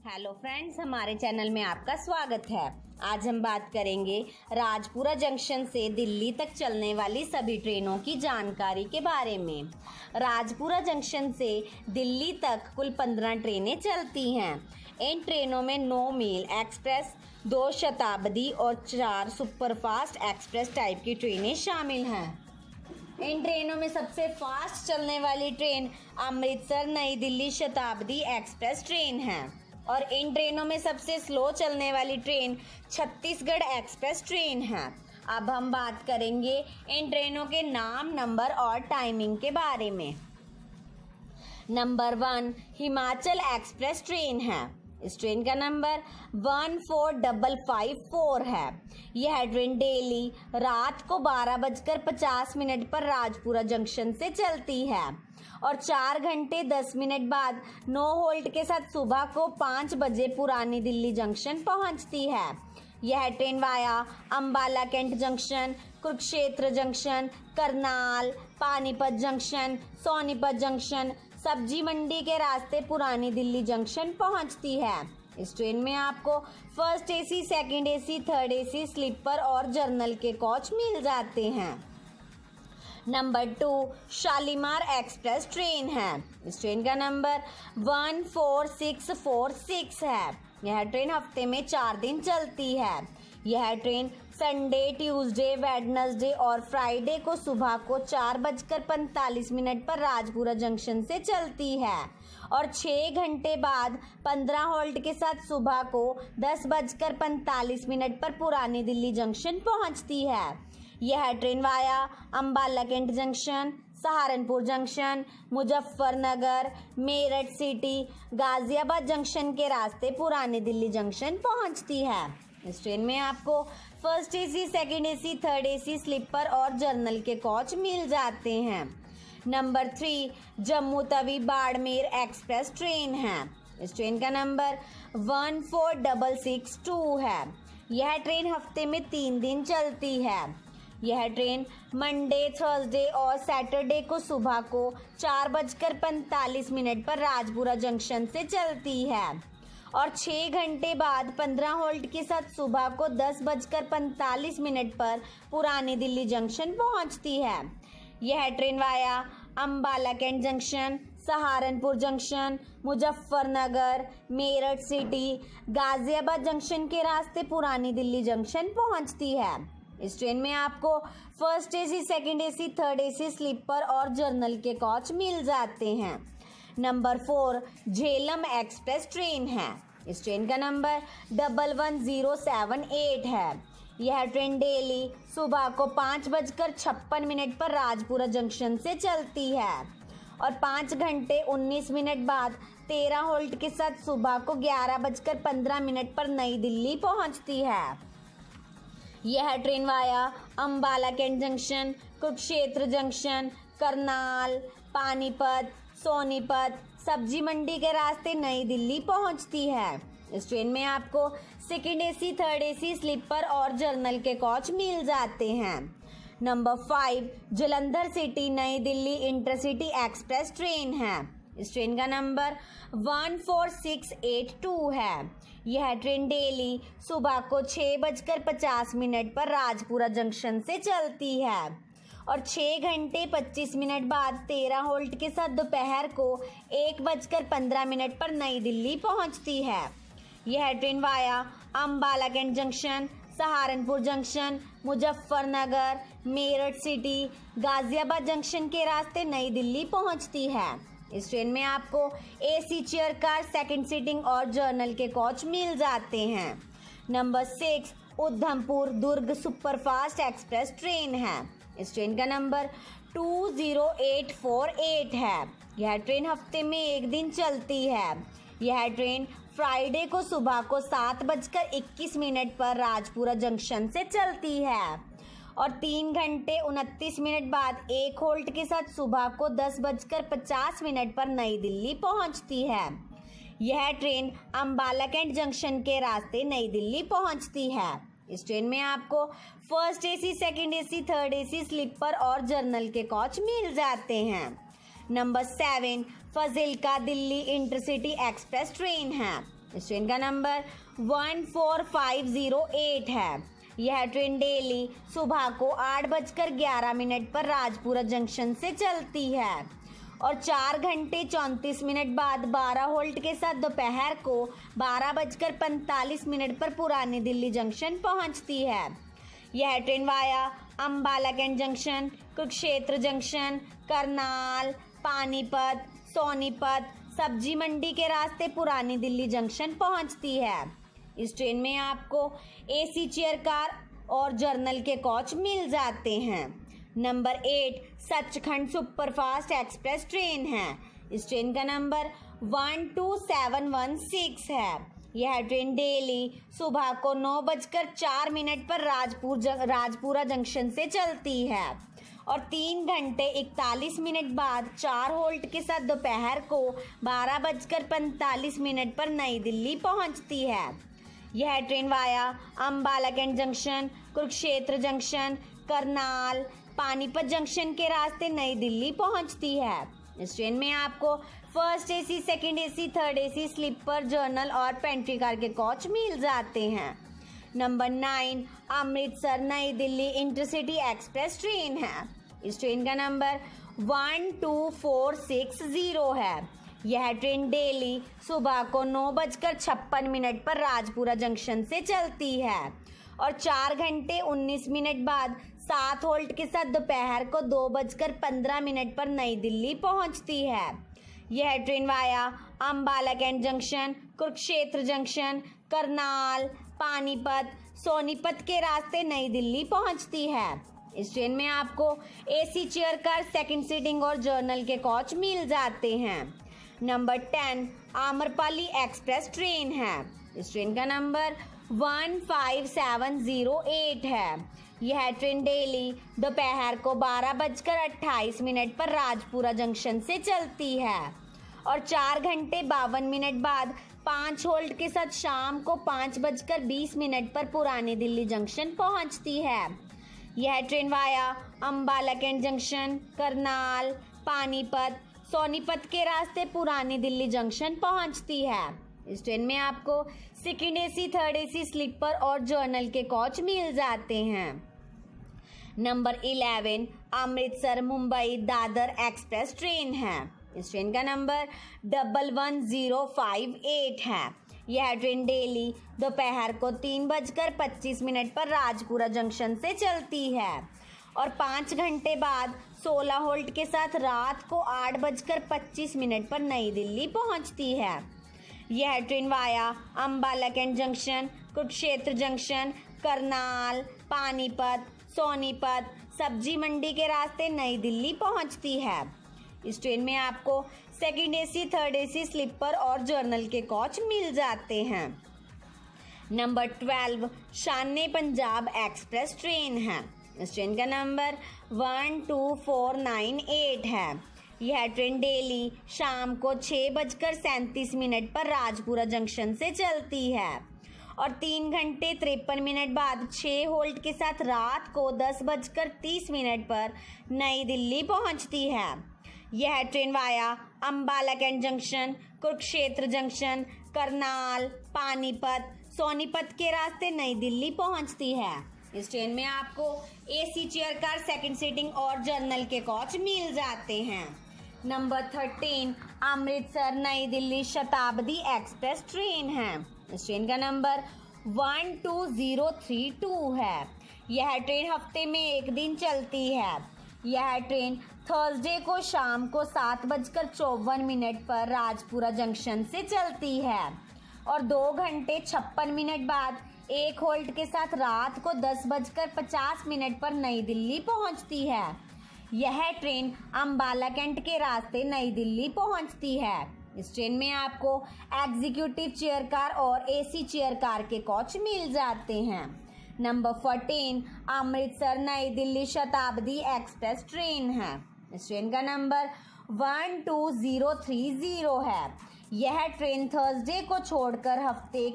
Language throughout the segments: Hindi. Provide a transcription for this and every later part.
हेलो फ्रेंड्स, हमारे चैनल में आपका स्वागत है। आज हम बात करेंगे राजपुरा जंक्शन से दिल्ली तक चलने वाली सभी ट्रेनों की जानकारी के बारे में। राजपुरा जंक्शन से दिल्ली तक कुल 15 ट्रेनें चलती हैं। इन ट्रेनों में 9 मेल एक्सप्रेस, 2 शताब्दी और 4 सुपरफास्ट एक्सप्रेस टाइप की ट्रेनें शामिल हैं। इन ट्रेनों में सबसे फास्ट चलने वाली ट्रेन अमृतसर नई दिल्ली शताब्दी एक्सप्रेस ट्रेन है और इन ट्रेनों में सबसे स्लो चलने वाली ट्रेन छत्तीसगढ़ एक्सप्रेस ट्रेन है। अब हम बात करेंगे इन ट्रेनों के नाम, नंबर और टाइमिंग के बारे में। नंबर 1 हिमाचल एक्सप्रेस ट्रेन है। इस ट्रेन का नंबर 14554 है। यह ट्रेन डेली रात को 12:50 पर राजपुरा जंक्शन से चलती है और 4 घंटे 10 मिनट बाद 9 होल्ट के साथ सुबह को 5 बजे पुरानी दिल्ली जंक्शन पहुंचती है। यह train via Ambala cantt junction, Kurukshetra junction, Karnal, Panipat junction, Sonipat junction, Sabzi Mandi के रास्ते पुरानी दिल्ली जंक्शन पहुंचती है। इस ट्रेन में आपको first AC, second AC, third AC, sleeper और जर्नल के कोच मिल जाते हैं। नंबर 2 शालीमार एक्सप्रेस ट्रेन है। इस ट्रेन का नंबर 14646 है। यह ट्रेन हफ्ते में 4 दिन चलती है। यह ट्रेन संडे, ट्यूसडे, वेडनेसडे और फ्राइडे को सुबह को 4:45 पर राजपुरा जंक्शन से चलती है और 6 घंटे बाद 15 होल्ट के साथ सुबह को 10:45 पर पुरानी दिल्ली जंक्शन पहुंचती है। यह train via Ambala cantt junction, Saharanpur junction, Muzaffarnagar, Meerut city, Ghaziabad junction के रास्ते पुरानी दिल्ली जंक्शन पहुंचती है। इस ट्रेन में आपको first AC, second AC, third AC, sleeper और जर्नल के कोच मिल जाते हैं। Number 3 Jammu Tawi Barmer express train है। इस ट्रेन का नंबर 14662 है। यह ट्रेन हफ्ते में 3 दिन चलती है। यह ट्रेन मंडे, थर्सडे और सैटरडे को सुबह को 4:45 पर राजपुरा जंक्शन से चलती है और 6 घंटे बाद 15 होल्ट के साथ सुबह को 10:45 पर पुरानी दिल्ली जंक्शन पहुंचती है। यह train via Ambala cantt junction, Saharanpur junction, Muzaffarnagar, Meerut city, Ghaziabad junction के रास्ते पुरानी दिल्ली जंक्शन पहुंचती है। इस ट्रेन में आपको first AC, second AC, third AC, sleeper और जर्नल के कोच मिल जाते हैं। नंबर 4 झेलम एक्सप्रेस ट्रेन है। इस ट्रेन का नंबर 11078 है। यह ट्रेन डेली सुबह को 5:56 पर राजपुरा जंक्शन से चलती है और 5 घंटे 19 मिनट बाद 13 होल्ट के साथ सुबह को 11:15 पर नई दिल्ली पहुंचती है। यह train via Ambala cantt junction, Kurukshetra junction, Karnal, Panipat, Sonipat, Sabzi Mandi के रास्ते नई दिल्ली पहुंचती है। इस ट्रेन में आपको second AC, third AC, sleeper और जर्नल के कोच मिल जाते हैं। नंबर 5 जलंधर सिटी नई दिल्ली इंटरसिटी एक्सप्रेस ट्रेन है। इस ट्रेन का नंबर 14682 है। यह ट्रेन डेली सुबह को 6:50 पर राजपुरा जंक्शन से चलती है और 6 घंटे 25 मिनट बाद 13 होल्ट के साथ दोपहर को 1:15 पर नई दिल्ली पहुंचती है। यह train via Ambala cantt junction, Saharanpur junction, Muzaffarnagar, Meerut city, Ghaziabad junction के रास्ते नई दिल्ली पहुंचती है। इस ट्रेन में आपको AC chair car, second sitting और जर्नल के कोच मिल जाते हैं। Number 6 Udhampur Durg superfast express train है। इस ट्रेन का नंबर 20848 है। यह ट्रेन हफ्ते में 1 दिन चलती है। यह ट्रेन फ्राइडे को सुबह को 7:21 पर राजपुरा जंक्शन से चलती है और 3 घंटे 29 मिनट बाद 1 होल्ट के साथ सुबह को 10:50 पर नई दिल्ली पहुंचती है। यह ट्रेन अंबाला कैंट जंक्शन के रास्ते नई दिल्ली पहुंचती है। इस ट्रेन में आपको first AC, second AC, third AC, sleeper और जर्नल के कोच मिल जाते हैं। Number 7 Fazilka Delhi intercity express train है। इस ट्रेन का नंबर 14508 है। यह ट्रेन डेली सुबह को 8:11 पर राजपुरा जंक्शन से चलती है और 4 घंटे 34 मिनट बाद 12 होल्ट के साथ दोपहर को 12:45 पर पुरानी दिल्ली जंक्शन पहुंचती है। यह train via Ambala cantt junction, Kurukshetra junction, Karnal, Panipat, Sonipat, Sabzi Mandi के रास्ते पुरानी दिल्ली जंक्शन पहुंचती है। इस ट्रेन में आपको एसी चेयर कार और जर्नल के कोच मिल जाते हैं। Number 8 Sachkhand superfast express train है। इस ट्रेन का नंबर 12716 है। यह ट्रेन डेली सुबह को 9:04 पर राजपुरा जंक्शन से चलती है और 3 घंटे 41 मिनट बाद 4 होल्ट के साथ दोपहर को 12:45 पर नई दिल्ली पहुंचती है। यह train via Ambala cantt junction, Kurukshetra junction, Karnal, Panipat junction के रास्ते नई दिल्ली पहुंचती है। इस ट्रेन में आपको first AC, second AC, third AC, sleeper, general और पेंट्री कार के कोच मिल जाते हैं। नंबर 9 अमृतसर नई दिल्ली इंटरसिटी एक्सप्रेस ट्रेन है। इस ट्रेन का नंबर 12460 है। यह ट्रेन डेली सुबह को 9:56 पर राजपुरा जंक्शन से चलती है और 4 घंटे 19 मिनट बाद 7 होल्ट के साथ दोपहर को 2:15 पर नई दिल्ली पहुंचती है। यह train via Ambala cantt junction, Kurukshetra junction, Karnal, Panipat, Sonipat के रास्ते नई दिल्ली पहुंचती है। इस ट्रेन में आपको AC chair car, second sitting और जर्नल के कोच मिल जाते हैं। नंबर 10 आम्रपाली एक्सप्रेस ट्रेन है। इस ट्रेन का नंबर 15708 है। यह ट्रेन डेली दोपहर को 12:28 पर राजपुरा जंक्शन से चलती है और 4 घंटे 52 मिनट बाद 5 होल्ट के साथ शाम को 5:20 पर पुरानी दिल्ली जंक्शन पहुंचती है। यह train via Ambala cantt junction, Karnal, Panipat, Sonipat के रास्ते पुरानी दिल्ली जंक्शन पहुंचती है। इस ट्रेन में आपको second AC, third AC, sleeper और जर्नल के कोच मिल जाते हैं। Number 11 Amritsar Mumbai Dadar express train है। इस ट्रेन का नंबर 11058 है। यह ट्रेन डेली दोपहर को 3:25 पर राजपुरा जंक्शन से चलती है और 5 घंटे बाद 16 होल्ट के साथ रात को 8:25 पर नई दिल्ली पहुंचती है। यह train via Ambala cantt junction, Kurukshetra junction, Karnal, Panipat, Sonipat, Sabzi Mandi के रास्ते नई दिल्ली पहुंचती है। इस ट्रेन में आपको second AC, third AC, sleeper और जर्नल के कोच मिल जाते हैं। नंबर 12 शान पंजाब एक्सप्रेस ट्रेन है। इस ट्रेन का नंबर 12498 है। यह ट्रेन डेली शाम को 6:37 पर राजपुरा जंक्शन से चलती है और 3 घंटे 53 मिनट बाद 6 होल्ट के साथ रात को 10:30 पर नई दिल्ली पहुंचती है। यह train via Ambala cantt junction, Kurukshetra junction, Karnal, Panipat, Sonipat के रास्ते नई दिल्ली पहुंचती है। इस ट्रेन में आपको AC chair car, second sitting और जर्नल के कोच मिल जाते हैं। नंबर 13 अमृतसर नई दिल्ली शताब्दी एक्सप्रेस ट्रेन है। इस ट्रेन का नंबर 12032 है। यह ट्रेन हफ्ते में एक दिन चलती है। यह ट्रेन थर्सडे को शाम को 7:54 पर राजपुरा जंक्शन से चलती है और 2 घंटे 56 मिनट बाद 1 होल्ट के साथ रात को 10:50 पर नई दिल्ली पहुंचती है। यह ट्रेन अम्बाला कैंट के रास्ते नई दिल्ली पहुंचती है। इस ट्रेन में आपको एग्जीक्यूटिव चेयर कार और एसी चेयर कार के कोच मिल जाते हैं। नंबर 14 अमृतसर नई दिल्ली शताब्दी एक्सप्रेस ट्रेन है। इस ट्रेन का नंबर 12030 है। यह ट्रेन थर्सडे को छोड़कर हफ्ते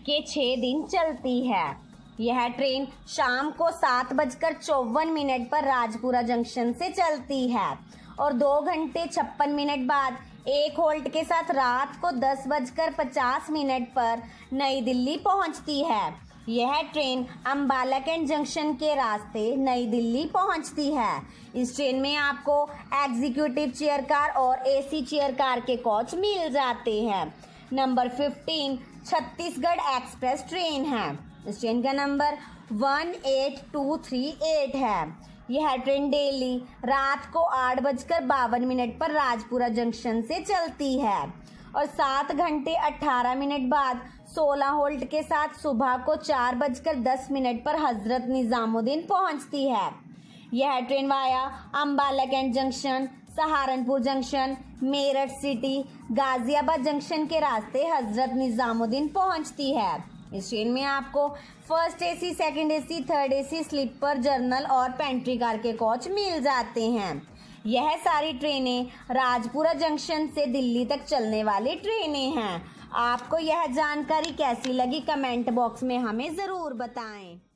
के 6 दिन चलती है। यह ट्रेन शाम को 7:54 पर राजपुरा जंक्शन से चलती है और 2 घंटे 56 मिनट बाद एक होल्ट के साथ रात को 10:50 पर नई दिल्ली पहुंचती है। यह ट्रेन अम्बाला कैंट जंक्शन के रास्ते नई दिल्ली पहुंचती है। इस ट्रेन में आपको एग्जीक्यूटिव चेयर कार और एसी चेयर कार के कोच मिल जाते हैं। नंबर 15 छत्तीसगढ़ एक्सप्रेस ट्रेन है। इस ट्रेन का नंबर 18238 है। यह ट्रेन डेली रात को 8:52 पर राजपुरा जंक्शन से चलती है और 7 घंटे 18 मिनट बाद 16 होल्ट के साथ सुबह को 4:10 पर हजरत निजामुद्दीन पहुंचती है। यह train via Ambala cantt junction, Saharanpur junction, Meerut city, Ghaziabad junction के रास्ते हजरत निजामुद्दीन पहुंचती है। इस ट्रेन में आपको first AC, second AC, third AC, sleeper, general और पेंट्री कार के कोच मिल जाते हैं। यह सारी ट्रेनें राजपुरा जंक्शन से दिल्ली तक चलने वाली ट्रेनें हैं। आपको यह जानकारी कैसी लगी कमेंट बॉक्स में हमें ज़रूर बताएं।